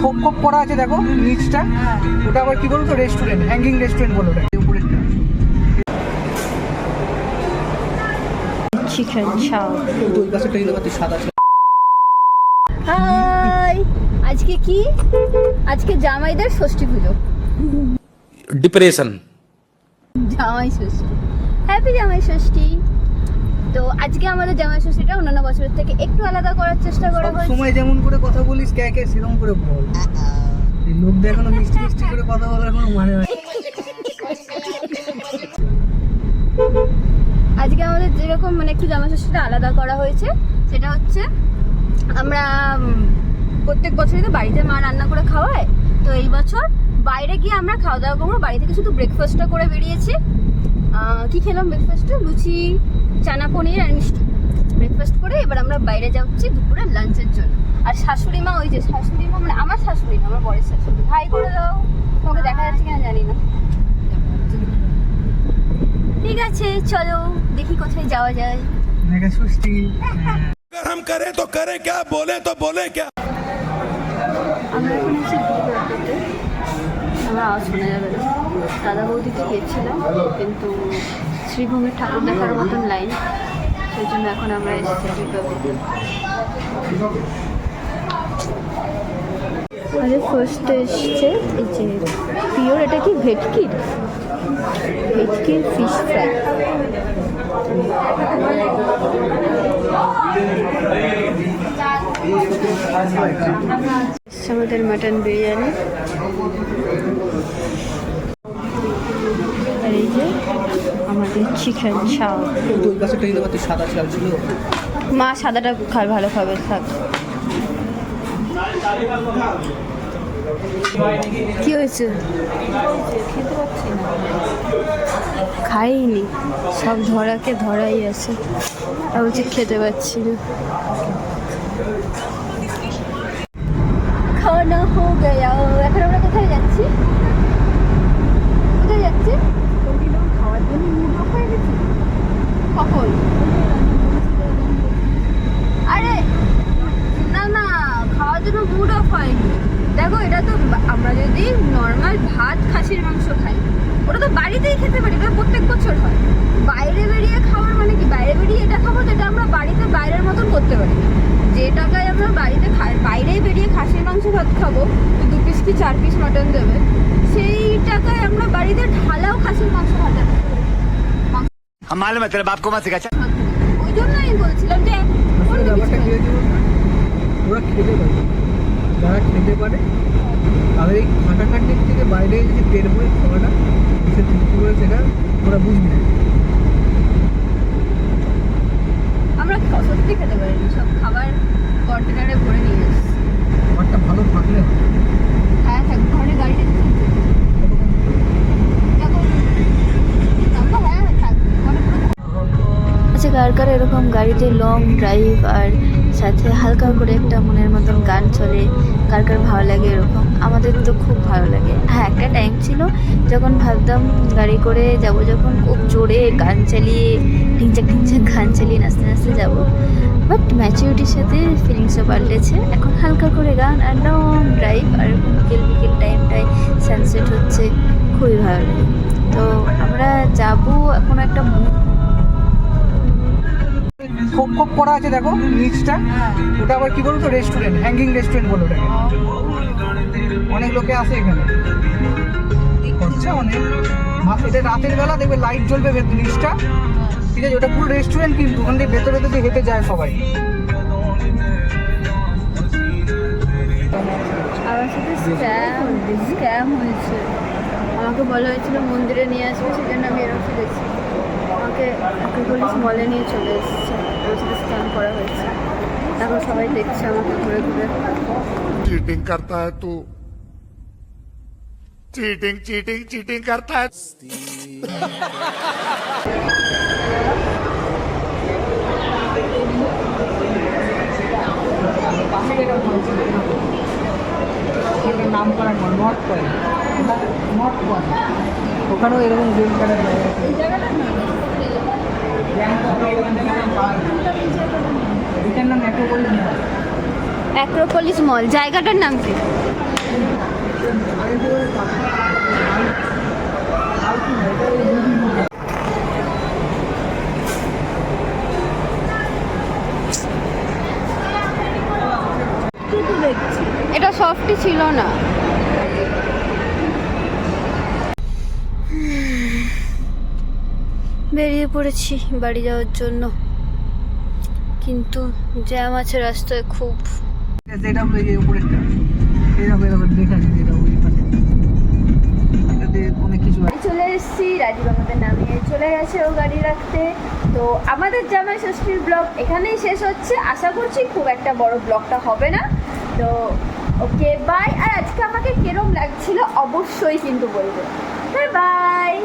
খোপ খোপ করা আছে দেখো নিচটা, ওটা আবার কি বলতো রেস্টুরেন্ট, হ্যাঙ্গিং রেস্টুরেন্ট বলো ওটা উপরেরটা। চিকেন চাও। ওই পাশেটা দিতে পারতি সাদা। হাই, আজকে কি? আজকে জামাইদের ষষ্ঠী পুজো। ডিপ্রেশন। জামাই ষষ্ঠী, হ্যাপি জামাই ষষ্ঠী। তো আজকে আমাদের জামাই ষষ্ঠীটা অন্যান্য বছরের থেকে একটু আলাদা করার চেষ্টা করা হয়েছে। সময় যেমন করে কথা বলিস কে কে সেরকম করে বল। এই লোক দেখানো মিষ্টি মিষ্টি করে কথা বলার কোনো মানে হয়? আজকে আমাদের যেরকম মানে একটু জামাই ষষ্ঠীটা আলাদা করা হয়েছে, সেটা হচ্ছে আমরা প্রত্যেক বছরই তো বাড়িতে মা রান্না করে খাওয়ায়, তো এই বছর বাইরে গিয়ে আমরা খাওয়া দাওয়া করবো। বাড়ি থেকে শুধু ব্রেকফাস্টটা করে বেরিয়েছি। কি খেলাম ব্রেকফাস্টে? লুচি, চানা পনির আর মিষ্টি। ব্রেকফাস্ট করে এবার আমরা বাইরে যাচ্ছি দুপুরে লাঞ্চের জন্য। আর শাশুড়ি মা, ওই যে শাশুড়ি মা মানে আমার শাশুড়ি না, আমার বরের শাশুড়ি, ভাই করে দাও, তোমাকে দেখা যাচ্ছে কিনা জানি না। ঠিক আছে চলো দেখি কোথায় যাওয়া যায়। মেঘা ষষ্ঠী हम करे तो करे क्या, बोले तो बोले क्या। আমরা এখন এসে আমার আওয়াজ শোনা যাবে না। দাদা বৌদিকে গিয়েছিলাম, কিন্তু শ্রীভূমির ঠাকুর দেখার মতন লাইন, সেই জন্য এখন আমরা এসেছি দুর্গাপুরে। আরে ফার্স্ট এসছে এই যে পিওর, এটা কি ভেটকির? ভেটকির ফিশ ফ্রাই। আমাদের মাটন বিরিয়ানি, আর এই যে আমাদের চিকেন চাও। ওই পাশেটা দিতে পারতি সাদা চাল ছিল। মা সাদাটা খায়, ভালো খাবে, থাক। কি হয়েছে? খেতে পাচ্ছি না, খাইনি, সব ধরাকে ধরাই আছে, আর বলছি খেতে পাচ্ছি না। খাওয়ানো হো গয়া। এখন আমরা কোথায় যাচ্ছি? কোথায় যাচ্ছি? খাওয়ার জন্য মুড অফ হয়ে গেছে। কখন? আরে না না, খাওয়ার জন্য মুড অফ হয়নি। দেখো এটা তো আমরা যদি নর্মাল ভাত খাসির মাংস খাই, ওটা তো বাড়িতেই খেতে পারি, এটা প্রত্যেক বছর হয়। বাইরে বেরিয়ে খাওয়ার মানে কি, বাইরে বেরিয়ে এটা খাবো যেটা আমরা বাড়িতে বাইরের মতন করতে পারি না। যে টাকায় আমরা বাড়িতে বাইরে বেরিয়ে খাসির মাংস ভাত খাবো, 2 পিস কি 4 পিস মটন দেবে, সেই টাকায় আমরা বাড়িতে ঢালাও খাসির মাংস ভাত খাবো। ওই জন্য আমি বলছিলাম যে ব্যাপারটা কি হয়েছে বলতো? ওরা খেতে পারে, যারা খেতে পারে তাদের এই খাটাখাটির থেকে বাইরে যে পেট ভরে খাওয়াটা, সে তৃপ্তি করে, সেটা ওরা বুঝবে না। আমরা সত্যি খেতে পারিনি, সব খাবার কন্টেনারে ভরে নিয়ে এসেছি। খাবারটা ভালো থাকলে হয়। হ্যাঁ থাক, ঘরে গাড়িতে আচ্ছা, কার কার এরকম গাড়িতে লং ড্রাইভ আর সাথে হালকা করে একটা মনের মতন গান চলে, কার কার ভালো লাগে এরকম? আমাদের তো খুব ভালো লাগে। হ্যাঁ, একটা টাইম ছিল যখন ভাবতাম গাড়ি করে যাব, যখন খুব জোরে গান চালিয়ে ঢিংচাক ঢিংচাক গান চালিয়ে নাচতে নাচতে যাবো। বাট ম্যাচুরিটির সাথে ফিলিংসও পাল্টেছে, এখন হালকা করে গান আর লং ড্রাইভ, আর বিকেল বিকেল টাইমটায় সানসেট হচ্ছে, খুবই ভালো লাগে। তো আমরা যাবো এখন একটা খোপ খোপ করা আছে দেখো নিচটা, ওটা আবার কি বলতো রেস্টুরেন্ট, হ্যাঙ্গিং রেস্টুরেন্ট বলো ওটাকে। অনেক লোকে আসে এখানে, খরচা অনেক। এটা রাতের বেলা দেখবে লাইট জ্বলবে নিচটা, ঠিক আছে? ওটা পুরো রেস্টুরেন্ট, কিন্তু ওখান থেকে ভেতরে ভেতরে হেঁটে যায় সবাই। আমার সাথে স্ক্যাম হয়েছে। আমাকে বলা হয়েছিল মন্দিরে নিয়ে আসবে, সেই জন্য আমি এরকম ফিরেছি। আমাকে পুলিশ মলে নিয়ে চলে এসেছে, আমার সাথে স্ক্যাম করা হয়েছে। এখন সবাই দেখছে আমাকে ঘুরে ঘুরে। चीटिंग करता है तू, चीटिंग चीटिंग चीटिंग करता है। নাম করা নর্থ পয়েন্ট, ওখানেও এরকম গেম খেলার জায়গা আছে। এটার নাম মেট্রোপলিস। অ্যাক্রোপলিস মল, জায়গাটার নাম কি? এটা সফটই ছিল না। বেরিয়ে পড়েছি বাড়ি যাওয়ার জন্য, কিন্তু জ্যাম আছে রাস্তায় খুব। এটা হলো এই উপরেরটা, এরকম দেখা যাচ্ছে এটা ওই পাশে, এটাতে অনেক কিছু আছে। চলে এসেছি, রাজীব আমাদের নামিয়ে চলে গেছে ও গাড়ি রাখতে। তো আমাদের জামাই ষষ্ঠীর ব্লগ এখানেই শেষ হচ্ছে। আশা করছি খুব একটা বড় ব্লগটা হবে না। তো ওকে বাই। আর আজকে আমাকে কিরম লাগছিল অবশ্যই কিন্তু বলবো। Bye bye.